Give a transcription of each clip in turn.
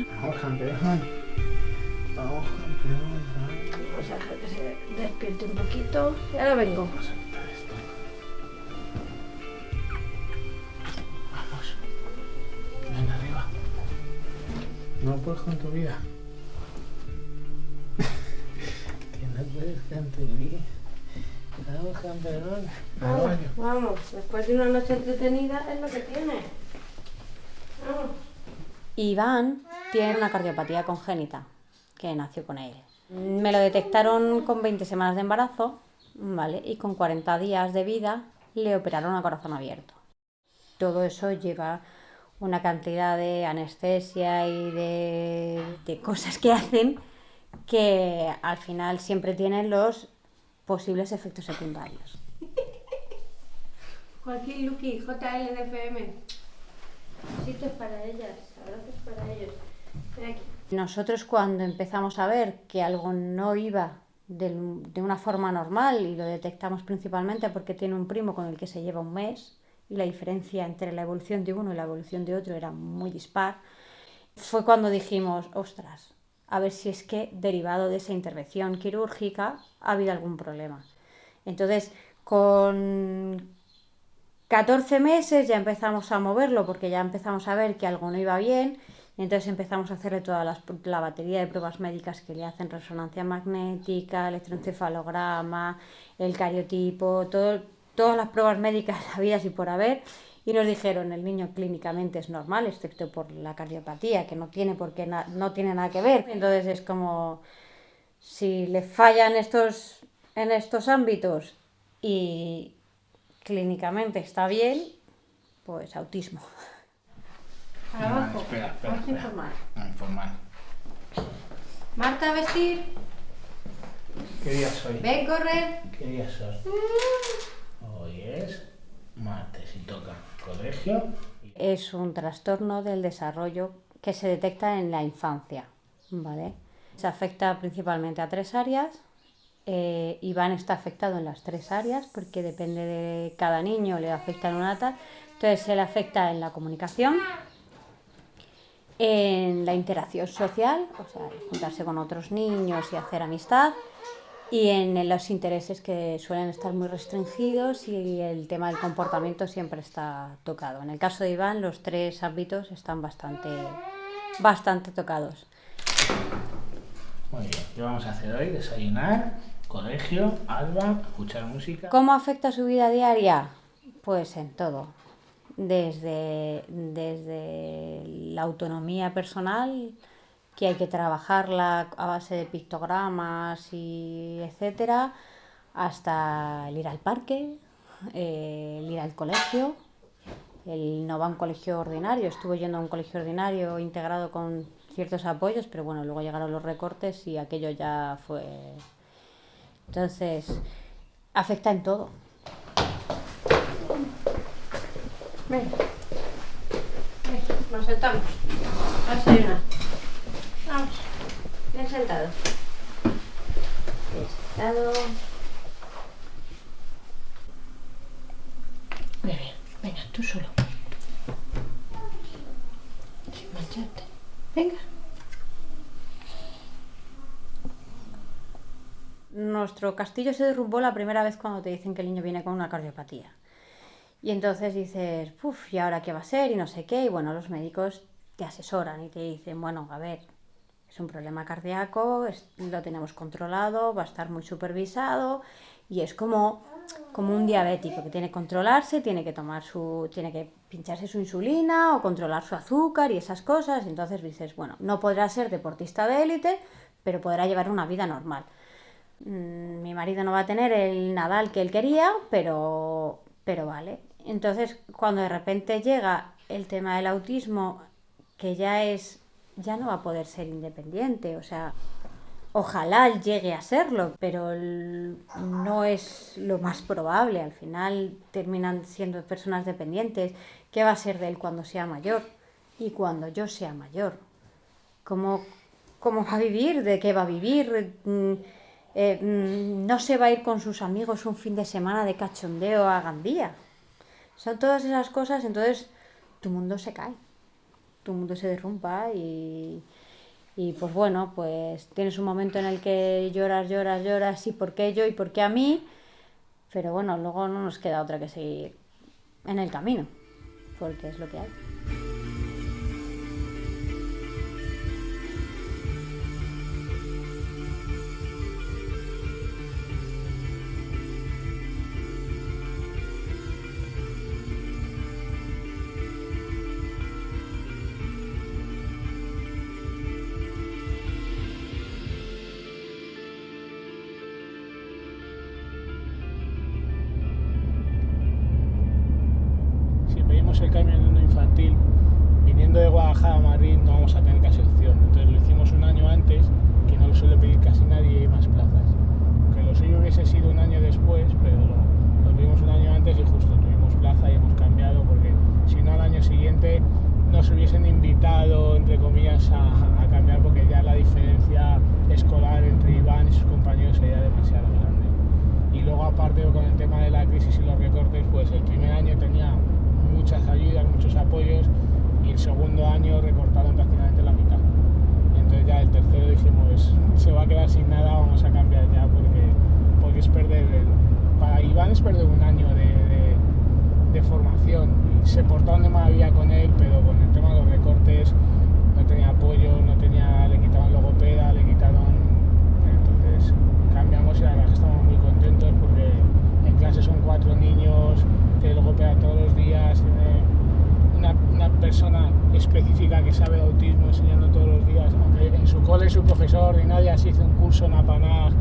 Vamos, campeón. Vamos, campeón. Vamos a dejar que se despierte un poquito. Y ahora vengo. Vamos a quitar esto. Vamos. Ven arriba. No puedes con tu vida. Que no puedes con tu vida. Vamos, campeón. Al baño. Vamos, después de una noche entretenida es lo que tiene. Vamos. Iván tiene una cardiopatía congénita que nació con él. Me lo detectaron con 20 semanas de embarazo, ¿vale? Y con 40 días de vida le operaron a corazón abierto. Todo eso lleva una cantidad de anestesia y de cosas que hacen que al final siempre tienen los posibles efectos secundarios. Joaquín, Luqui, JLDFM. Besitos para ellas, abrazos para ellos. Ven aquí. Nosotros cuando empezamos a ver que algo no iba de una forma normal, y lo detectamos principalmente porque tiene un primo con el que se lleva un mes, y la diferencia entre la evolución de uno y la evolución de otro era muy dispar, fue cuando dijimos, ostras, a ver si es que derivado de esa intervención quirúrgica ha habido algún problema. Entonces, con 14 meses ya empezamos a moverlo porque ya empezamos a ver que algo no iba bien. Y entonces empezamos a hacerle toda la batería de pruebas médicas que le hacen: resonancia magnética, electroencefalograma, el cariotipo, todas las pruebas médicas habidas y por haber. Y nos dijeron, el niño clínicamente es normal, excepto por la cardiopatía, que no tiene no tiene nada que ver. Entonces es como, si le fallan en estos ámbitos y clínicamente está bien, pues autismo. Para abajo. Espera. Vamos a informar. A informar. Marta, a vestir. ¿Qué día es hoy? Ven, corre. ¿Qué día es hoy? Hoy es martes y toca colegio. Es un trastorno del desarrollo que se detecta en la infancia, ¿vale? Se afecta principalmente a 3 áreas. Iván está afectado en las 3 áreas porque depende de cada niño, le afecta en una tal. Entonces se le afecta en la comunicación, en la interacción social, o sea, juntarse con otros niños y hacer amistad, y en los intereses, que suelen estar muy restringidos, y el tema del comportamiento siempre está tocado. En el caso de Iván, los 3 ámbitos están bastante tocados. Muy bien, ¿qué vamos a hacer hoy? Desayunar, colegio, Alba, escuchar música. ¿Cómo afecta su vida diaria? Pues en todo. Desde la autonomía personal, que hay que trabajarla a base de pictogramas y etcétera, hasta el ir al parque, el ir al colegio. Él no va a un colegio ordinario, estuvo yendo a un colegio ordinario integrado con ciertos apoyos, pero bueno, luego llegaron los recortes y aquello ya fue... Entonces, afecta en todo. Ven. Ven, nos sentamos. A desayunar. Vamos. Bien sentado. Bien sentado. Muy bien. Venga, tú solo. Sin mancharte. Venga. Nuestro castillo se derrumbó la primera vez cuando te dicen que el niño viene con una cardiopatía. Y entonces dices, uff, ¿y ahora qué va a ser? Y no sé qué. Y bueno, los médicos te asesoran y te dicen, bueno, a ver, es un problema cardíaco, lo tenemos controlado, va a estar muy supervisado, y es como un diabético que tiene que controlarse, tiene que pincharse su insulina o controlar su azúcar y esas cosas. Entonces dices, bueno, no podrá ser deportista de élite, pero podrá llevar una vida normal. Mi marido no va a tener el Nadal que él quería, pero vale. Entonces, cuando de repente llega el tema del autismo, que ya no va a poder ser independiente, o sea, ojalá llegue a serlo, pero no es lo más probable. Al final terminan siendo personas dependientes. ¿Qué va a ser de él cuando sea mayor? Y cuando yo sea mayor, ¿cómo va a vivir? ¿De qué va a vivir? No se va a ir con sus amigos un fin de semana de cachondeo a Gandía. Son todas esas cosas. Entonces tu mundo se cae. tu mundo se derrumba y pues bueno, pues tienes un momento en el que lloras, y ¿por qué yo y por qué a mí? Pero bueno, luego no nos queda otra que seguir en el camino, porque es lo que hay. El cambio en uno infantil, viniendo de Guadalajara a Madrid no vamos a tener casi opción, entonces lo hicimos un año antes, que no lo suele pedir casi nadie, y más plazas, que lo suyo hubiese sido un año después, pero lo vimos un año antes y justo tuvimos plaza y hemos cambiado, porque si no al año siguiente nos hubiesen invitado, entre comillas, a cambiar, porque ya la diferencia escolar entre Iván y sus compañeros sería demasiado grande. Y luego, aparte, con el tema de la crisis y los recortes, pues el primer año tenía muchas ayudas, muchos apoyos, y el segundo año recortaron prácticamente la mitad. Entonces ya el tercero dijimos, se va a quedar sin nada, vamos a cambiar ya, porque es perder, para Iván es perder un año de formación. Y se portaron de maravilla con él, pero con el tema de los recortes no tenía apoyo, le quitaban logopeda, le quitaron... Entonces cambiamos y la verdad que estamos muy contentos, porque en clase son 4 niños, te logopeda todos los días, tiene una persona específica que sabe de autismo enseñando todos los días, aunque en su cole su profesor y nadie así hizo un curso en Apanag,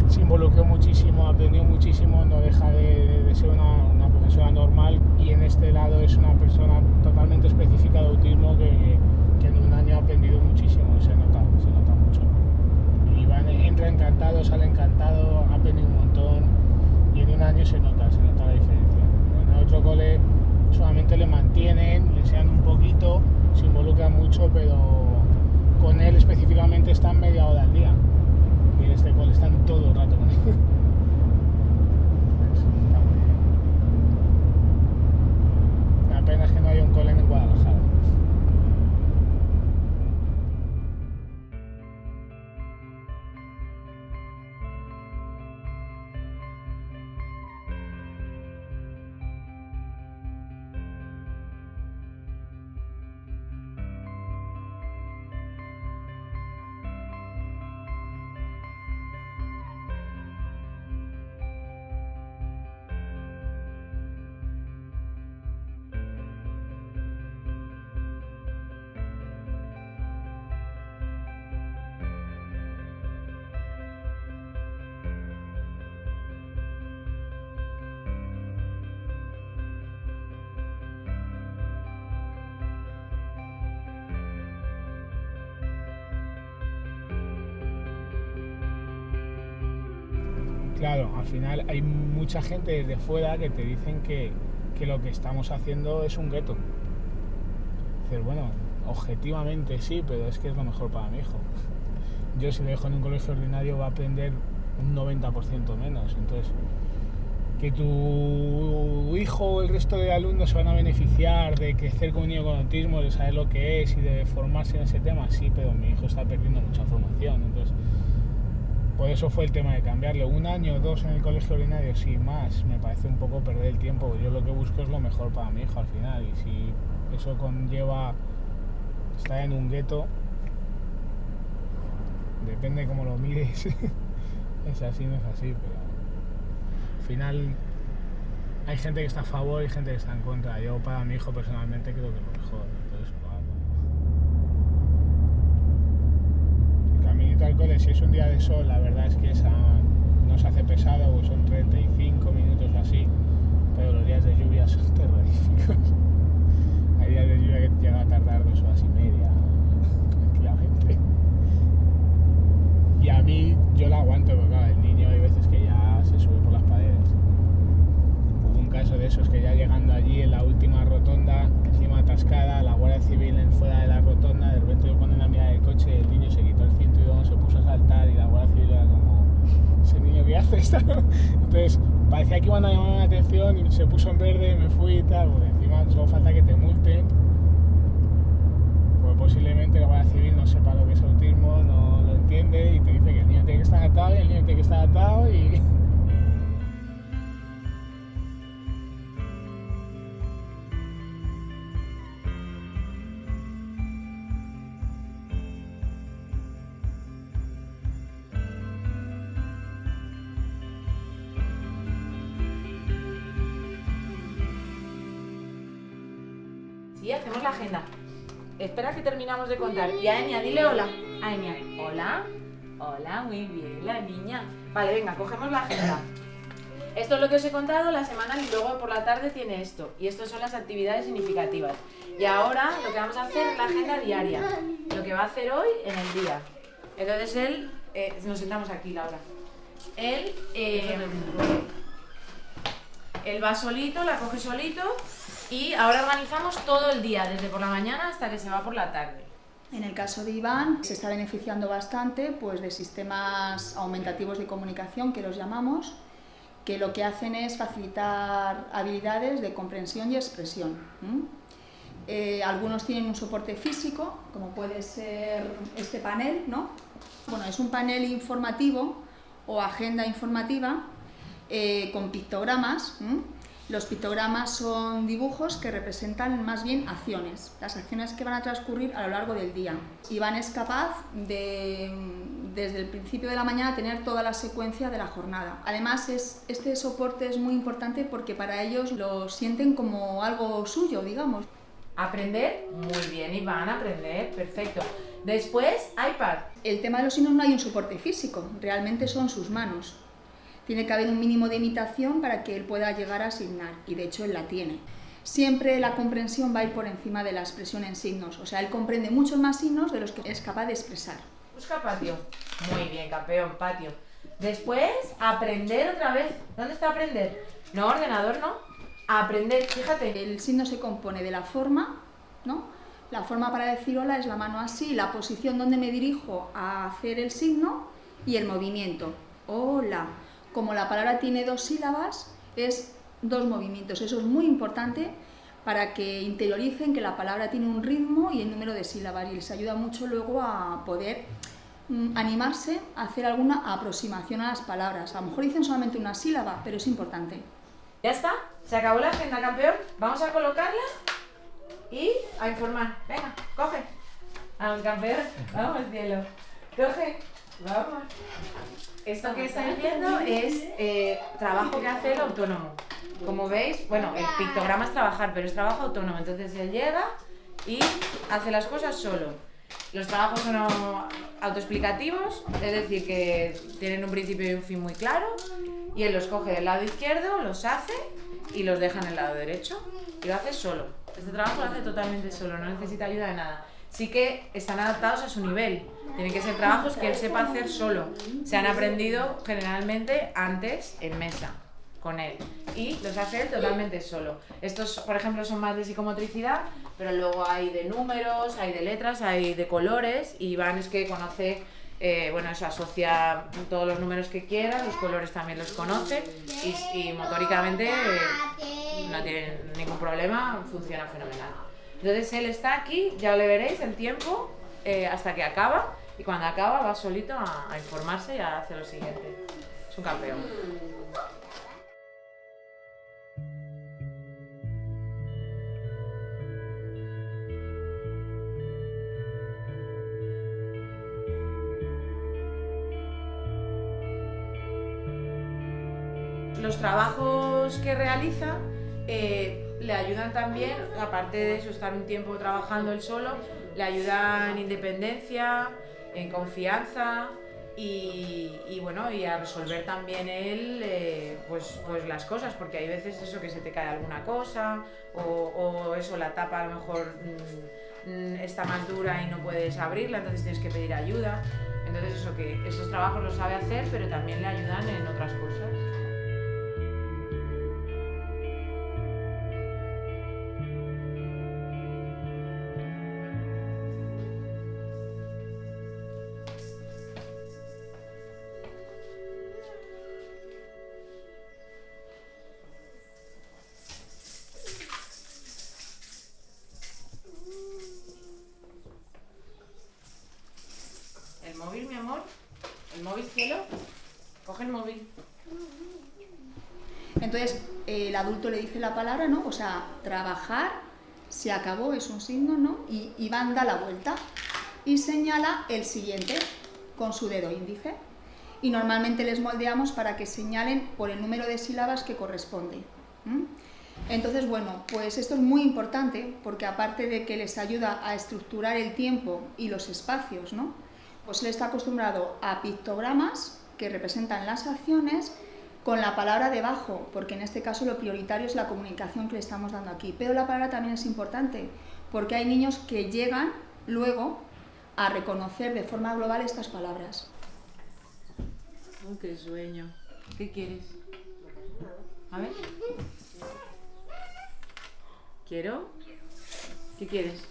se involucró muchísimo, aprendió muchísimo, no deja de ser una profesora normal, y en este lado es una persona totalmente específica de autismo que en un año ha aprendido muchísimo, se nota mucho. Y entra encantado, sale encantado, ha aprendido un montón, y en un año se nota la diferencia. En otro cole solamente le mantienen, le enseñan un poquito, se involucran mucho, pero con él específicamente están media hora al día, y en este cole están todo el rato con él. Está muy bien. La pena es que no haya un cole en Guadalajara. Claro, al final hay mucha gente desde fuera que te dicen que lo que estamos haciendo es un gueto. Dices, bueno, objetivamente sí, pero es que es lo mejor para mi hijo. Yo, si lo dejo en un colegio ordinario, va a aprender un 90% menos. Entonces, que tu hijo o el resto de alumnos se van a beneficiar de crecer con un niño con autismo, de saber lo que es y de formarse en ese tema, sí, pero mi hijo está perdiendo mucha formación. Entonces, por eso fue el tema de cambiarle. 1 año o 2 en el colegio ordinario, sí, más, me parece un poco perder el tiempo. Yo lo que busco es lo mejor para mi hijo al final, y si eso conlleva estar en un gueto, depende cómo lo mires. Es así, no es así, pero al final hay gente que está a favor y gente que está en contra. Yo, para mi hijo personalmente, creo que es lo mejor, por eso lo hago. El caminito al cole, si es un día de sol, la verdad es que no se hace pesado, pues son 35 minutos así, pero los días de lluvia son terroríficos. Hay días de lluvia que llega a tardar 2 horas y media tranquilamente. Y a mí, yo la aguanto, porque claro, el niño hay veces que ya se sube por las paredes. Hubo un caso de esos que ya llegando allí en la última rotonda, encima atascada, la Guardia Civil fuera de la rotonda, de repente yo ponen a mirar el coche, el niño se quitó el cinturón, se puso a saltar y la Guardia Civil era como, ¿ese niño qué hace? Entonces parecía que iban a llamar la atención y se puso en verde, me fui y tal, porque encima solo falta que te multen. posiblemente la Guardia Civil no sepa lo que es autismo, no lo entiende y te dice que el niño tiene que estar atado y el niño tiene que estar atado y... Sí, hacemos la agenda. Espera que terminamos de contar. Y a Enya, dile hola. A Enya, hola. Hola, muy bien, la niña. Vale, venga, cogemos la agenda. Esto es lo que os he contado la semana y luego por la tarde tiene esto. Y estas son las actividades significativas. Y ahora lo que vamos a hacer es la agenda diaria. Lo que va a hacer hoy en el día. Entonces él... nos sentamos aquí, Laura. Él va solito, la coge solito. Y ahora organizamos todo el día, desde por la mañana hasta que se va por la tarde. En el caso de Iván, se está beneficiando bastante pues, de sistemas aumentativos de comunicación, que los llamamos, que lo que hacen es facilitar habilidades de comprensión y expresión. Algunos tienen un soporte físico, como puede ser este panel, ¿no? Bueno, es un panel informativo o agenda informativa con pictogramas. Los pictogramas son dibujos que representan más bien acciones, las acciones que van a transcurrir a lo largo del día. Iván es capaz de, desde el principio de la mañana, tener toda la secuencia de la jornada. Además, este soporte es muy importante porque para ellos lo sienten como algo suyo, digamos. ¿Aprender? Muy bien, Iván, aprender, perfecto. Después, iPad. El tema de los signos no hay un soporte físico, realmente son sus manos. Tiene que haber un mínimo de imitación para que él pueda llegar a asignar, y de hecho él la tiene. Siempre la comprensión va a ir por encima de la expresión en signos, o sea, él comprende muchos más signos de los que es capaz de expresar. Busca patio. Muy bien, campeón, patio. Después, aprender otra vez. ¿Dónde está aprender? No, ordenador no. Aprender, fíjate. El signo se compone de la forma, ¿no? La forma para decir hola es la mano así, la posición donde me dirijo a hacer el signo y el movimiento. Hola. Como la palabra tiene 2 sílabas, es 2 movimientos. Eso es muy importante para que interioricen que la palabra tiene un ritmo y el número de sílabas, y les ayuda mucho luego a poder animarse a hacer alguna aproximación a las palabras. A lo mejor dicen solamente una sílaba, pero es importante. ¿Ya está? ¿Se acabó la agenda, campeón? Vamos a colocarla y a informar. Venga, coge. Vamos, campeón. Vamos, cielo. Coge. Vamos. Esto que estáis viendo es trabajo que hace el autónomo. Como veis, bueno, el pictograma es trabajar, pero es trabajo autónomo. Entonces él llega y hace las cosas solo. Los trabajos son autoexplicativos, es decir, que tienen un principio y un fin muy claro. Y él los coge del lado izquierdo, los hace y los deja en el lado derecho. Y lo hace solo. Este trabajo lo hace totalmente solo, no necesita ayuda de nada. Sí que están adaptados a su nivel. Tienen que ser trabajos que él sepa hacer solo. Se han aprendido generalmente antes en mesa con él y los hace él totalmente solo. Estos, por ejemplo, son más de psicomotricidad, pero luego hay de números, hay de letras, hay de colores, y Iván es que conoce, bueno, eso, asocia todos los números que quiera, los colores también los conoce y motóricamente no tiene ningún problema, funciona fenomenal. Entonces él está aquí, ya le veréis el tiempo hasta que acaba, y cuando acaba va solito a informarse y a hacer lo siguiente. Es un campeón. Los trabajos que realiza le ayudan también, aparte de eso, estar un tiempo trabajando él solo, le ayudan en independencia, en confianza y bueno, y a resolver también él pues las cosas, porque hay veces eso, que se te cae alguna cosa o eso, la tapa a lo mejor está más dura y no puedes abrirla, entonces tienes que pedir ayuda. Entonces eso, que esos trabajos los sabe hacer, pero también le ayudan en otras cosas. móvil, mi amor. El móvil, cielo. Coge el móvil. Entonces, el adulto le dice la palabra, ¿no? O sea, trabajar, se acabó, es un signo, ¿no? Y Iván da la vuelta y señala el siguiente con su dedo índice. Y normalmente les moldeamos para que señalen por el número de sílabas que corresponde. Entonces, bueno, pues esto es muy importante porque aparte de que les ayuda a estructurar el tiempo y los espacios, ¿no? Pues él está acostumbrado a pictogramas que representan las acciones con la palabra debajo, porque en este caso lo prioritario es la comunicación que le estamos dando aquí. Pero la palabra también es importante porque hay niños que llegan luego a reconocer de forma global estas palabras. Oh, qué sueño. ¿Qué quieres? A ver. ¿Quiero? ¿Qué quieres?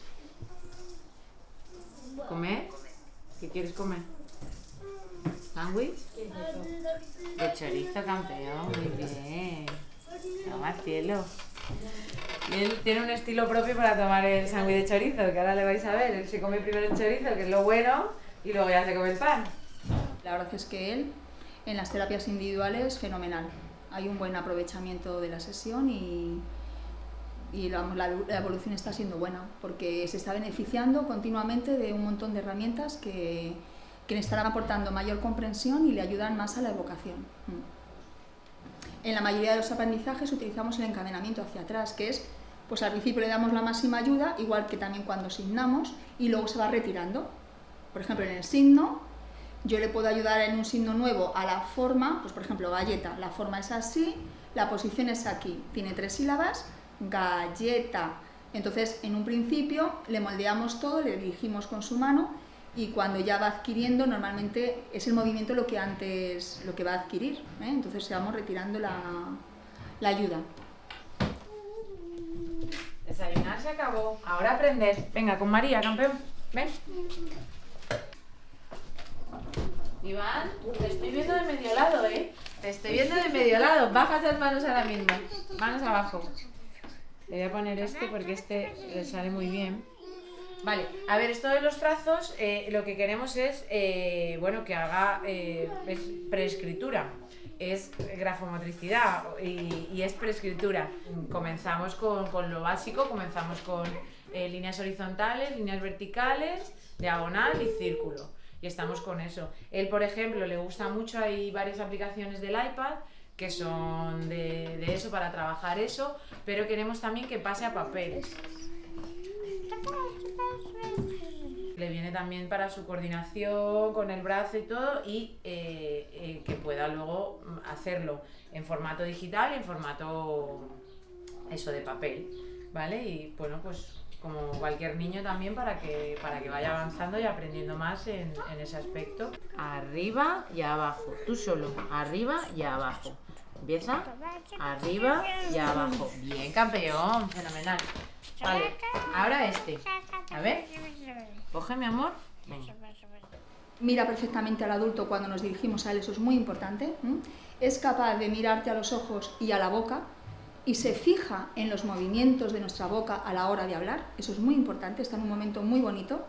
¿Comer? ¿Qué quieres comer? ¿Sándwich? De chorizo, campeón. Muy bien. Toma, cielo. Y él tiene un estilo propio para tomar el sándwich de chorizo, que ahora le vais a ver. Él se come primero el chorizo, que es lo bueno, y luego ya se come el pan. La verdad es que él, en las terapias individuales, fenomenal. Hay un buen aprovechamiento de la sesión y la evolución está siendo buena, porque se está beneficiando continuamente de un montón de herramientas que le estarán aportando mayor comprensión y le ayudan más a la evocación. En la mayoría de los aprendizajes utilizamos el encadenamiento hacia atrás, que es, pues al principio le damos la máxima ayuda, igual que también cuando signamos, y luego se va retirando. Por ejemplo, en el signo, yo le puedo ayudar en un signo nuevo a la forma, pues por ejemplo, galleta, la forma es así, la posición es aquí, tiene 3 sílabas, galleta. Entonces, en un principio le moldeamos todo, le dirigimos con su mano y cuando ya va adquiriendo, normalmente es el movimiento lo que va a adquirir, ¿eh? Entonces vamos retirando la ayuda. Desayunar se acabó. Ahora aprender. Venga, con María, campeón. Ven. Iván, te estoy viendo de medio lado, ¿eh? Te estoy viendo de medio lado. Baja esas manos ahora mismo. Manos abajo. Le voy a poner este porque este le sale muy bien. Vale, a ver, esto de los trazos, lo que queremos es, bueno, que haga es preescritura, es grafomotricidad y es preescritura. Comenzamos con lo básico, comenzamos con líneas horizontales, líneas verticales, diagonal y círculo. Y estamos con eso. Él, por ejemplo, le gusta mucho, hay varias aplicaciones del iPad que son de eso, para trabajar eso, pero queremos también que pase a papel. Le viene también para su coordinación con el brazo y todo, y que pueda luego hacerlo en formato digital y en formato eso de papel, ¿vale? Y bueno, pues como cualquier niño también para que vaya avanzando y aprendiendo más en ese aspecto. Arriba y abajo, tú solo, arriba y abajo. Empieza, arriba y abajo. Bien, campeón, fenomenal. Vale, ahora este. A ver, coge, mi amor. Venga. Mira perfectamente al adulto cuando nos dirigimos a él, eso es muy importante. Es capaz de mirarte a los ojos y a la boca y se fija en los movimientos de nuestra boca a la hora de hablar. Eso es muy importante, está en un momento muy bonito,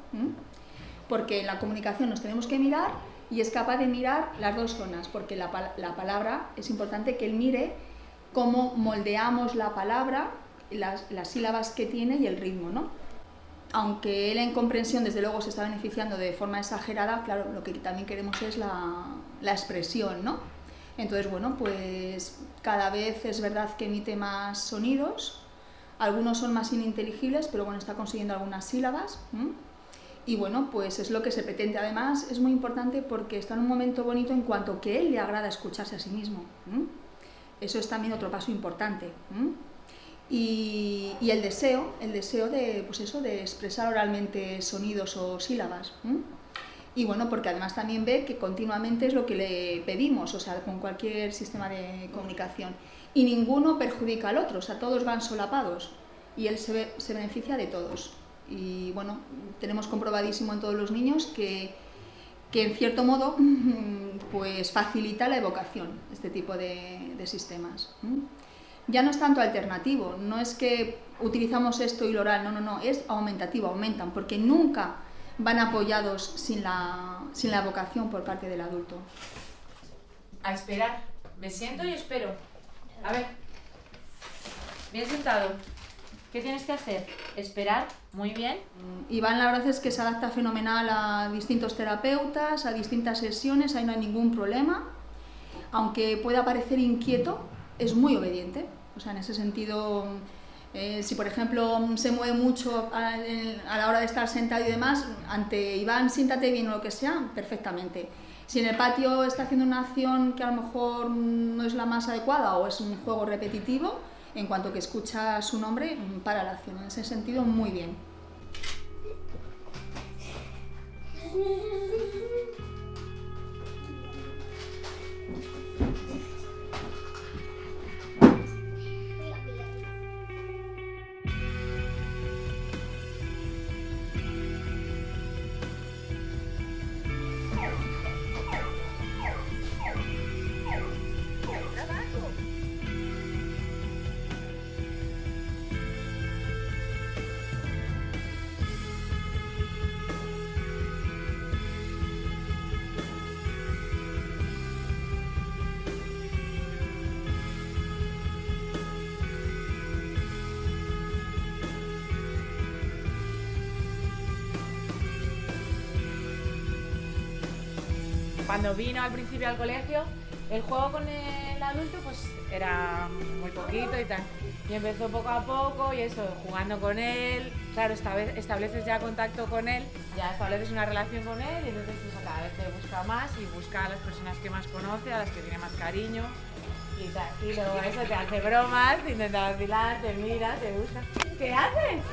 porque en la comunicación nos tenemos que mirar y es capaz de mirar las dos zonas, porque la palabra es importante que él mire cómo moldeamos la palabra, las sílabas que tiene y el ritmo, ¿no? Aunque él en comprensión desde luego se está beneficiando de forma exagerada, claro, lo que también queremos es la expresión, ¿no? Entonces, bueno, pues cada vez es verdad que emite más sonidos, algunos son más ininteligibles, pero bueno, está consiguiendo algunas sílabas, y bueno, pues es lo que se pretende. Además, es muy importante porque está en un momento bonito en cuanto que él le agrada escucharse a sí mismo. Eso es también otro paso importante. Y el deseo de, pues eso, de expresar oralmente sonidos o sílabas. Y bueno, porque además también ve que continuamente es lo que le pedimos, o sea, con cualquier sistema de comunicación. Y ninguno perjudica al otro, o sea, todos van solapados y él se beneficia de todos. Y bueno, tenemos comprobadísimo en todos los niños que en cierto modo pues facilita la evocación, este tipo de sistemas. Ya no es tanto alternativo, no es que utilizamos esto y lo oral, no, es aumentativo, aumentan, porque nunca van apoyados sin la evocación por parte del adulto. A esperar. Me siento y espero. A ver. Bien sentado. ¿Qué tienes que hacer? Esperar. Muy bien. Iván, la verdad es que se adapta fenomenal a distintos terapeutas, a distintas sesiones, ahí no hay ningún problema. Aunque pueda parecer inquieto, es muy obediente. O sea, en ese sentido, si por ejemplo se mueve mucho a la hora de estar sentado y demás, ante Iván, siéntate bien o lo que sea, perfectamente. Si en el patio está haciendo una acción que a lo mejor no es la más adecuada o es un juego repetitivo, en cuanto que escucha su nombre, para la acción. En ese sentido, muy bien. Cuando vino al principio al colegio, el juego con el adulto pues era muy poquito y tal. Y empezó poco a poco y eso, jugando con él. Claro, estableces ya contacto con él, ya estableces una relación con él y entonces pues, cada vez te busca más y busca a las personas que más conoce, a las que tiene más cariño y tal. Y luego eso te hace bromas, te intenta vacilar, te mira, te busca. ¿Qué haces?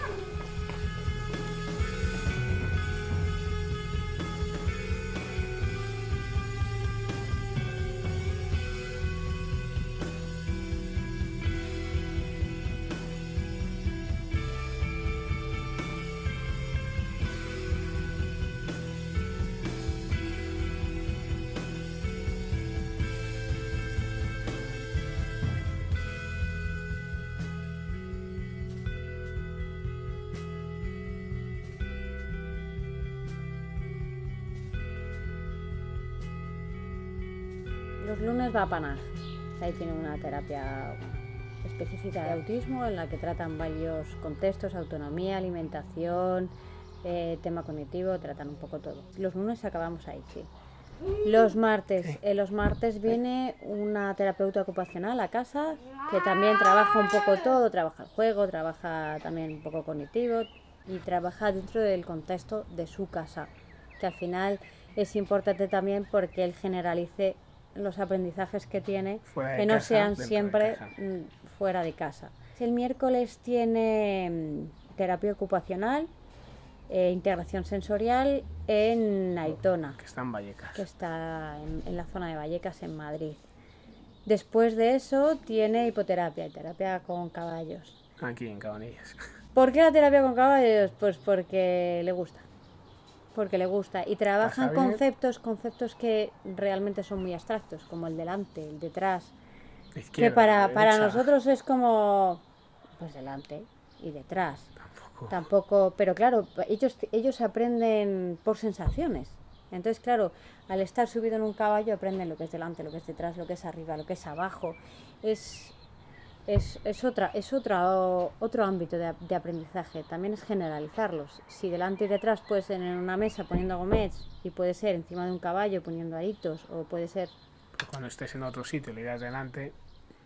Los lunes va a Panaj. Ahí tiene una terapia específica de autismo en la que tratan varios contextos, autonomía, alimentación, tema cognitivo, tratan un poco todo. Los lunes acabamos ahí, sí. Los martes viene una terapeuta ocupacional a casa que también trabaja un poco todo, trabaja el juego, trabaja también un poco cognitivo y trabaja dentro del contexto de su casa, que al final es importante también porque él generalice los aprendizajes que tiene, que no sean siempre fuera de casa. El miércoles tiene terapia ocupacional, integración sensorial en Aitona, Que está en Vallecas. que está en la zona de Vallecas, en Madrid. Después de eso tiene hipoterapia y terapia con caballos. Aquí en Cabanillas. ¿Por qué la terapia con caballos? Pues porque le gusta. Y trabajan conceptos que realmente son muy abstractos, como el delante, el detrás, que para nosotros es como pues delante y detrás. Tampoco, pero claro, ellos aprenden por sensaciones. Entonces, claro, al estar subido en un caballo aprenden lo que es delante, lo que es detrás, lo que es arriba, lo que es abajo. Es otro ámbito de aprendizaje. También es generalizarlos. Si delante y detrás puede ser en una mesa poniendo gomets y puede ser encima de un caballo poniendo aritos o puede ser... Cuando estés en otro sitio le das delante,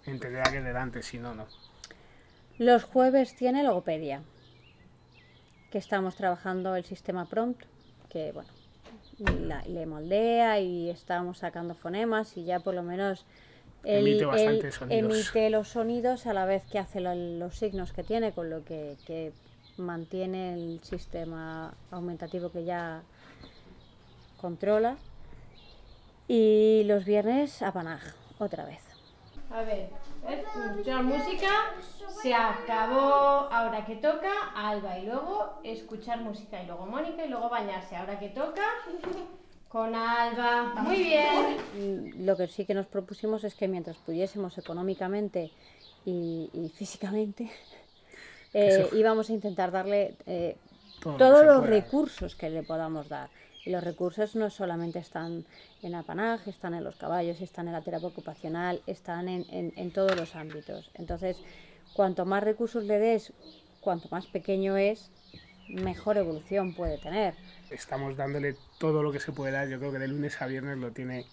entenderá que es delante, si no, no. Los jueves tiene logopedia, que estamos trabajando el sistema prompt, que bueno, le moldea y estamos sacando fonemas y ya por lo menos... Él emite los sonidos a la vez que hace los signos que tiene, con lo que mantiene el sistema aumentativo que ya controla. Y los viernes a Panaj, otra vez. A ver, escuchar música, se acabó, ahora que toca, Alba, y luego escuchar música, y luego Mónica, y luego bañarse, ahora que toca... Con Alba, muy bien. Lo que sí que nos propusimos es que mientras pudiésemos económicamente y físicamente, íbamos a intentar darle todo lo todos que se los pueda. recursos que le podamos dar. Y los recursos no solamente están en apanaje, están en los caballos, están en la terapia ocupacional, están en todos los ámbitos. Entonces, cuanto más recursos le des, cuanto más pequeño es, mejor evolución puede tener. Estamos dándole todo lo que se puede dar. Yo creo que de lunes a viernes lo tiene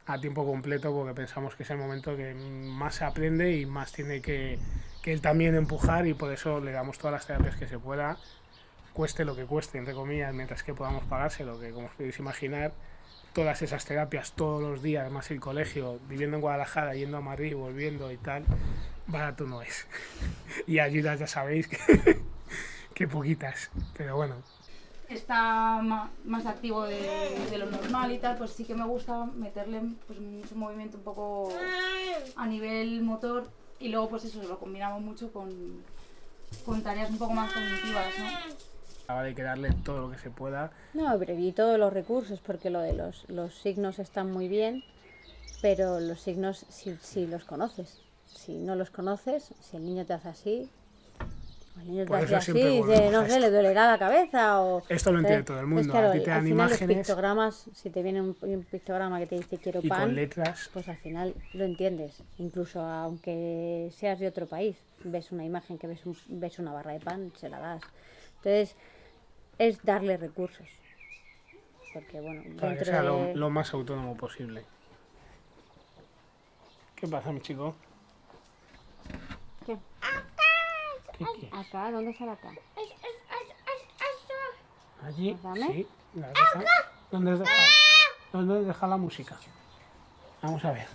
a tiempo completo porque pensamos que es el momento que más se aprende y más tiene que él también empujar, y por eso le damos todas las terapias que se pueda, cueste lo que cueste, entre comillas, mientras que podamos pagárselo, que como os podéis imaginar, todas esas terapias todos los días, más el colegio, viviendo en Guadalajara, yendo a Madrid, volviendo y tal, barato no es. Y ayudas ya sabéis que poquitas, pero bueno. Está más activo de lo normal y tal, pues sí que me gusta meterle pues mucho movimiento un poco a nivel motor, y luego pues eso lo combinamos mucho con tareas un poco más cognitivas, ¿no? Ahora hay que darle todo lo que se pueda. No, pero y todos los recursos, porque lo de los signos están muy bien, pero los signos si los conoces. Si no los conoces, si el niño te hace así, o el niño te Por hace eso así, siempre volvemos no a sé, esto. le dolerá la cabeza o... Esto lo entiende todo el mundo. Claro, A ti te al dan final los imágenes pictogramas, si te viene un pictograma que te dice quiero y pan, con letras. pues al final lo entiendes, incluso aunque seas de otro país, ves una imagen que ves una barra de pan, se la das. Entonces, es darle recursos. Porque bueno, Para que dentro sea de... lo más autónomo posible. ¿Qué pasa, mi chico? ¿Qué? ¿Qué quieres? Acá, ¿dónde sale acá? Allí, Dame. sí. ¿La deja? ¿Dónde has dejado? ¿Dónde has dejado la música? Vamos a ver.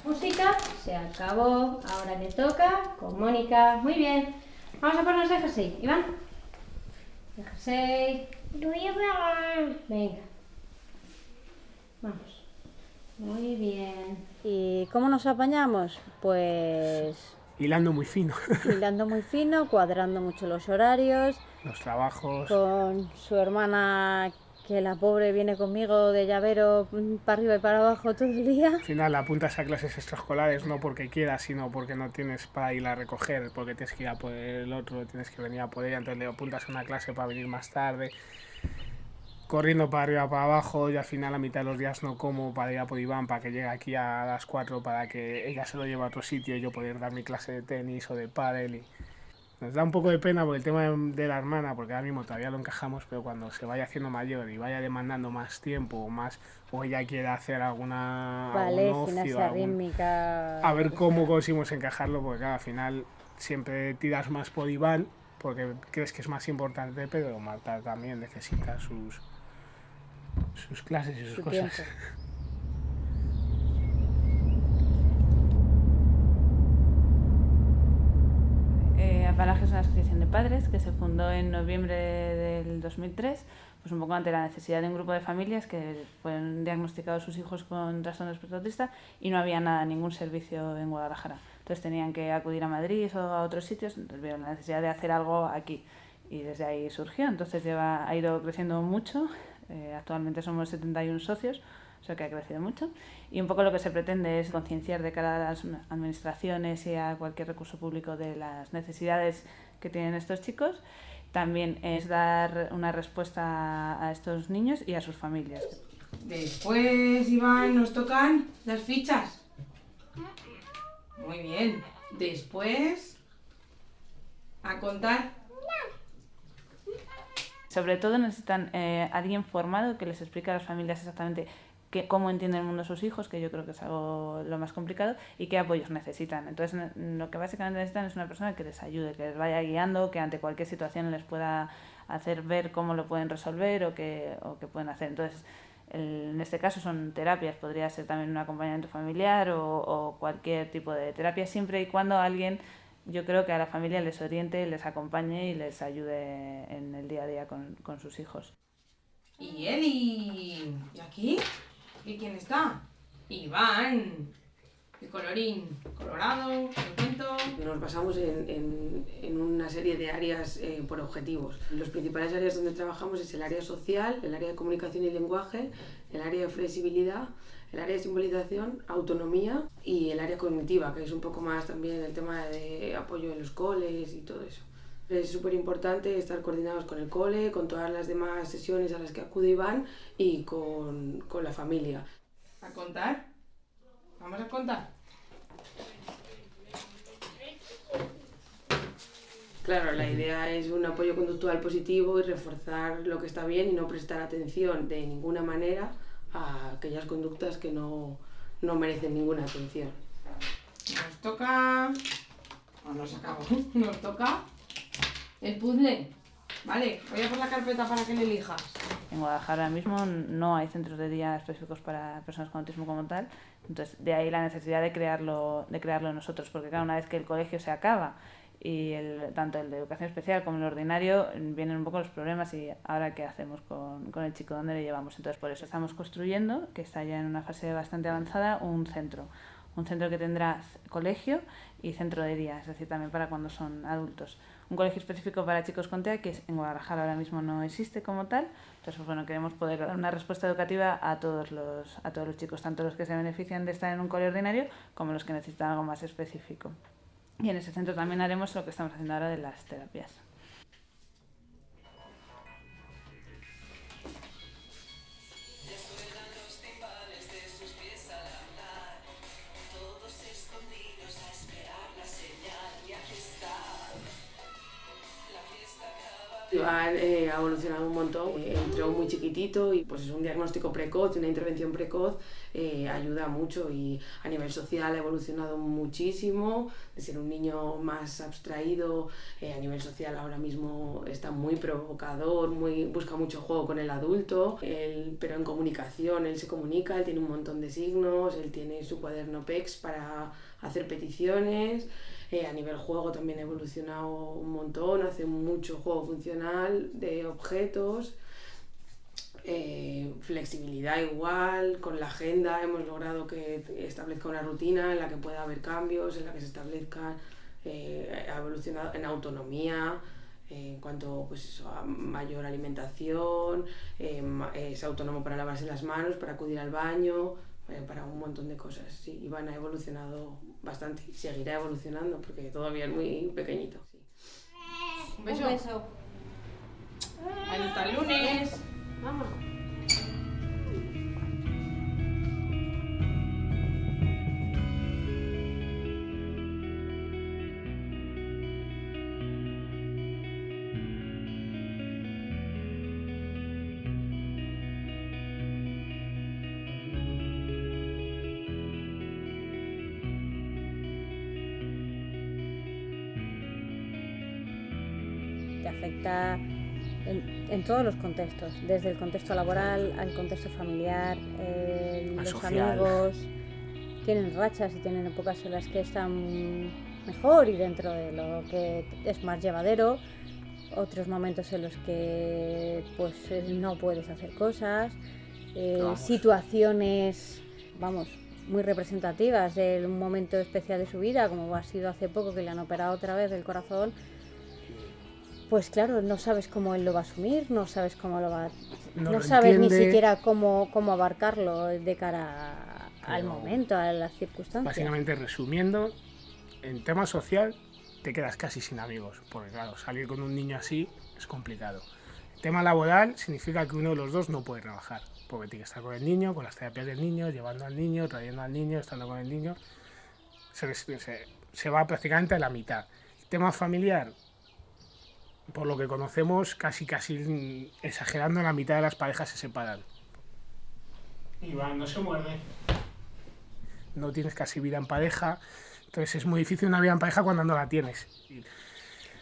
Música, se acabó. Ahora le toca con Mónica. Muy bien. Vamos a ponernos el jersey. Iván. El jersey. Venga. Vamos. Muy bien. ¿Y cómo nos apañamos? Pues Hilando muy fino. hilando muy fino, cuadrando mucho los horarios, Los trabajos. con su hermana, que la pobre viene conmigo de llavero para arriba y para abajo todo el día. Al final la apuntas a clases extraescolares no porque quieras, sino porque no tienes para ir a recoger, porque tienes que ir a por el otro, tienes que venir a por ella, entonces le apuntas a una clase para venir más tarde, corriendo para arriba, para abajo, y al final a mitad de los días no como para ir a por Iván, para que llegue aquí a las 4, para que ella se lo lleve a otro sitio y yo poder dar mi clase de tenis o de pádel. Y nos da un poco de pena por el tema de la hermana, porque ahora mismo todavía lo encajamos, pero cuando se vaya haciendo mayor y vaya demandando más tiempo o ella quiera hacer algún Vale, ocio, gimnasia rítmica. a ver cómo conseguimos encajarlo, porque claro, al final siempre tiras más por Iván, porque crees que es más importante, pero Marta también necesita sus clases y sus Su cosas. tiempo. Apanaje es una asociación de padres que se fundó en noviembre del 2003, pues un poco ante la necesidad de un grupo de familias que fueron diagnosticados sus hijos con trastorno espectro autista y no había ningún servicio en Guadalajara. Entonces tenían que acudir a Madrid o a otros sitios, entonces vieron la necesidad de hacer algo aquí y desde ahí surgió. Entonces ha ido creciendo mucho, actualmente somos 71 socios, o sea que ha crecido mucho, y un poco lo que se pretende es concienciar de cara a las administraciones y a cualquier recurso público de las necesidades que tienen estos chicos. También es dar una respuesta a estos niños y a sus familias. Después, Iván, nos tocan las fichas. Muy bien. Después, a contar. Sobre todo necesitan alguien formado que les explique a las familias exactamente cómo entienden el mundo sus hijos, que yo creo que es algo lo más complicado, y qué apoyos necesitan. Entonces, lo que básicamente necesitan es una persona que les ayude, que les vaya guiando, que ante cualquier situación les pueda hacer ver cómo lo pueden resolver o qué pueden hacer. Entonces, en este caso son terapias, podría ser también un acompañamiento familiar o cualquier tipo de terapia, siempre y cuando alguien, yo creo que a la familia les oriente, les acompañe y les ayude en el día a día con sus hijos. Y Eli. ¿Y aquí? ¿Y quién está? Iván. El colorín colorado, te cuento. Nos basamos en una serie de áreas por objetivos. Los principales áreas donde trabajamos es el área social, el área de comunicación y lenguaje, el área de flexibilidad, el área de simbolización, autonomía y el área cognitiva, que es un poco más también el tema de apoyo en los coles y todo eso. Es súper importante estar coordinados con el cole, con todas las demás sesiones a las que acude Iván y con la familia. ¿A contar? ¿Vamos a contar? Claro, la idea es un apoyo conductual positivo y reforzar lo que está bien y no prestar atención de ninguna manera a aquellas conductas que no merecen ninguna atención. Nos toca... o nos acabó. Nos toca el puzzle. Vale, voy a por la carpeta para que le elijas. En Guadalajara ahora mismo no hay centros de día específicos para personas con autismo como tal, entonces de ahí la necesidad de crearlo nosotros, porque claro, una vez que el colegio se acaba y tanto el de educación especial como el ordinario, vienen un poco los problemas y ahora qué hacemos con el chico, dónde le llevamos. Entonces por eso estamos construyendo, que está ya en una fase bastante avanzada, un centro que tendrá colegio y centro de día, es decir, también para cuando son adultos. Un colegio específico para chicos con TEA, que en Guadalajara ahora mismo no existe como tal. Entonces, pues bueno, queremos poder dar una respuesta educativa a todos los chicos, tanto los que se benefician de estar en un cole ordinario como los que necesitan algo más específico. Y en ese centro también haremos lo que estamos haciendo ahora de las terapias. Iván ha evolucionado un montón, entró muy chiquitito y pues es un diagnóstico precoz, una intervención precoz ayuda mucho, y a nivel social ha evolucionado muchísimo, de ser un niño más abstraído, a nivel social ahora mismo está muy provocador, busca mucho juego con el adulto, pero en comunicación él se comunica, él tiene un montón de signos, él tiene su cuaderno PEX para hacer peticiones. A nivel juego también ha evolucionado un montón, hace mucho juego funcional de objetos, flexibilidad igual, con la agenda hemos logrado que establezca una rutina en la que pueda haber cambios, en la que se establezca, ha evolucionado en autonomía, en cuanto pues eso, a mayor alimentación, es autónomo para lavarse las manos, para acudir al baño, para un montón de cosas. Sí, Iván ha evolucionado bastante y seguirá evolucionando porque todavía es muy pequeñito. Sí. Un beso. Un beso. Hasta el lunes. Vamos. Te afecta en todos los contextos, desde el contexto laboral al contexto familiar, los social. amigos tienen rachas y tienen épocas en las que están mejor y dentro de lo que es más llevadero, otros momentos en los que pues no puedes hacer cosas, situaciones, vamos, muy representativas de un momento especial de su vida, como ha sido hace poco que le han operado otra vez del corazón. Pues claro, no sabes cómo él lo va a asumir, no sabes cómo lo va no sabes ni siquiera cómo abarcarlo de cara al momento, a las circunstancias. Básicamente, resumiendo, en tema social te quedas casi sin amigos, porque claro, salir con un niño así es complicado. En tema laboral significa que uno de los dos no puede trabajar, porque tiene que estar con el niño, con las terapias del niño, llevando al niño, trayendo al niño, estando con el niño. Se va prácticamente a la mitad. El tema familiar, por lo que conocemos, casi exagerando, la mitad de las parejas se separan. Iván, no se muerde. No tienes casi vida en pareja, entonces es muy difícil una vida en pareja cuando no la tienes.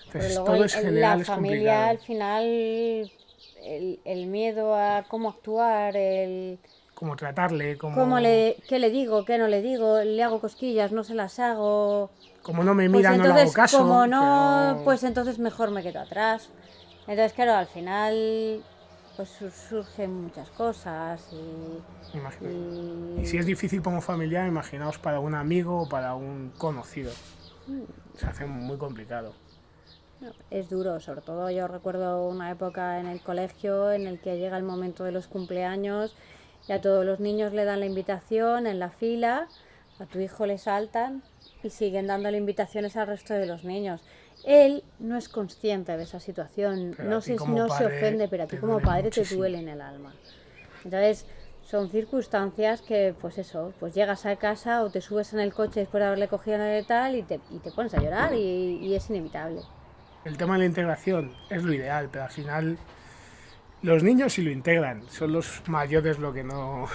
Entonces todo es general, es complicado. La familia al final, el miedo a cómo actuar, cómo tratarle, qué le digo, qué no le digo, le hago cosquillas, no se las hago. Como no me mira, pues no le hago caso. Como no, pero... pues entonces mejor me quedo atrás. Entonces, claro, al final pues surgen muchas cosas y si es difícil como familiar, imaginaos para un amigo o para un conocido. Se hace muy complicado. Es duro, sobre todo yo recuerdo una época en el colegio en el que llega el momento de los cumpleaños y a todos los niños le dan la invitación en la fila, a tu hijo le saltan y siguen dándole invitaciones al resto de los niños. él no es consciente de esa situación, Pero no a ti se, como no se padre ofende, pero a ti te como duele padre te muchísimo. duele en el alma. Entonces, son circunstancias que, pues eso, pues llegas a casa o te subes en el coche después de haberle cogido el tal y te pones a llorar y es inevitable. El tema de la integración es lo ideal, pero al final los niños sí lo integran, son los mayores lo que no,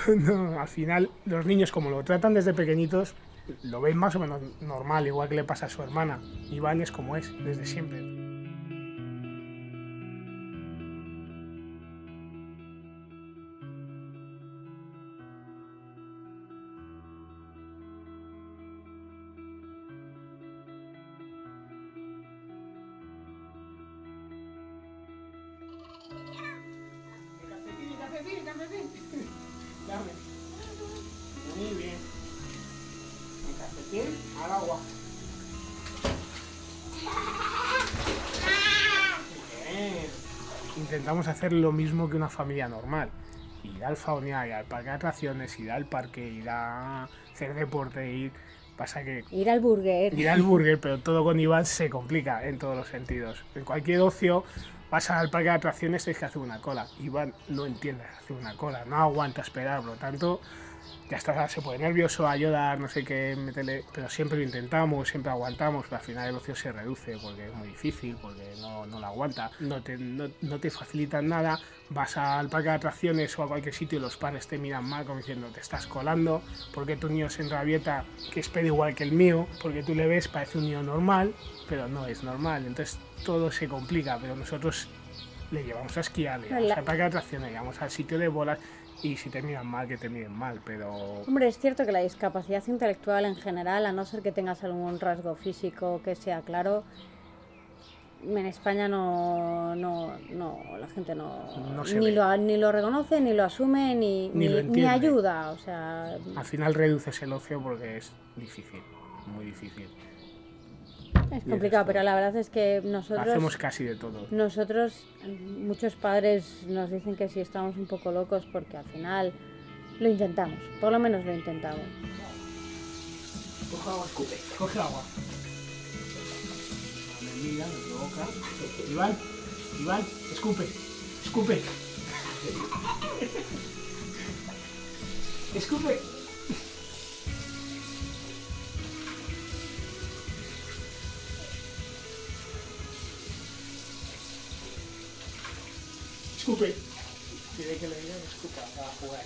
al final los niños como lo tratan desde pequeñitos lo ven más o menos normal, igual que le pasa a su hermana. Iván es como es, desde siempre. Dame. Muy bien. Un cafetín al agua. Bien. Intentamos hacer lo mismo que una familia normal. Ir al faunear, ir al parque de atracciones, ir al parque, ir a hacer deporte, pasa que Ir al burger. ir al burger, pero todo con Iván se complica en todos los sentidos. En cualquier ocio vas al parque de atracciones, tienes que hacer una cola. Iván no entiende hacer una cola, no aguanta esperar, por lo tanto, ya está, se pone nervioso, a llorar, no sé qué, métele, pero siempre lo intentamos, siempre aguantamos, pero al final el ocio se reduce porque es muy difícil, porque no lo aguanta, no te facilitan nada, vas al parque de atracciones o a cualquier sitio y los padres te miran mal como diciendo te estás colando, porque tu niño se enrabieta, que espera igual que el mío, porque tú le ves, parece un niño normal, pero no es normal, entonces todo se complica, pero nosotros le llevamos a esquiar, le llevamos al parque de atracciones, le llevamos al sitio de bolas y si te miran mal, que te miren mal, pero... Hombre, es cierto que la discapacidad intelectual en general, a no ser que tengas algún rasgo físico que sea claro, en España no la gente No se ni ve. ni lo reconoce, ni lo asume, Ni lo ni entiende. ayuda, o sea... Al final reduces el ocio porque es difícil, muy difícil. Es complicado, pero la verdad es que Hacemos casi de todo. nosotros, muchos padres nos dicen que sí estamos un poco locos porque al final lo intentamos, por lo menos lo intentamos. Coge agua, escupe. Coge agua. Me mira, me provoca. Iván, escupe. Escupe. Escupe. Escupe. Tiene que le diga que escupa para jugar.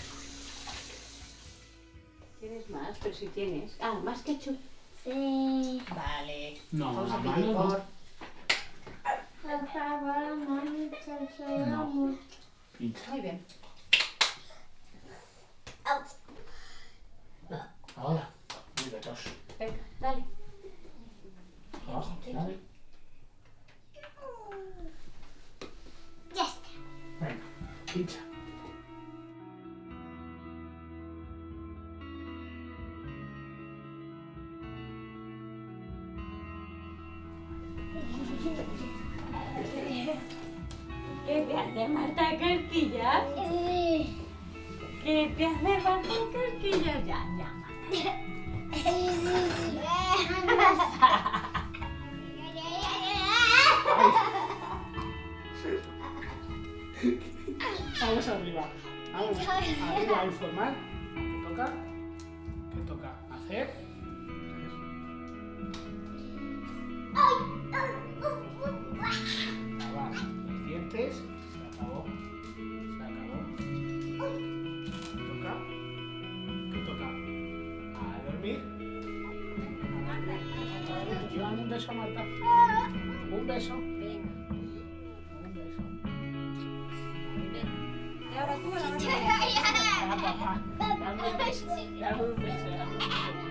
¿Tienes más? Pero si tienes. Ah, más ketchup. Sí. Vale. No, Vamos a la pedir mano no. por... Por favor, mucho, No. mucho. Pincha. Muy bien. Ahora. Mira, tos. Venga, dale. Dale. Ya está. Venga, pincha. ¿Qué te hace Marta Casquillas? Sí. ¿Qué te hace Marta Casquillas? Ya, Marta. Vamos arriba. Vamos arriba a informar. ¿Qué toca? ¿Qué toca hacer? Lavar los dientes. Se acabó. Se acabó. ¿Qué toca? ¿Qué toca? A dormir. Llevan un beso a Marta. Un beso. Un beso. Y ahora tú a la Ah, papá. Dame un beso. Dame un beso. Dame un beso.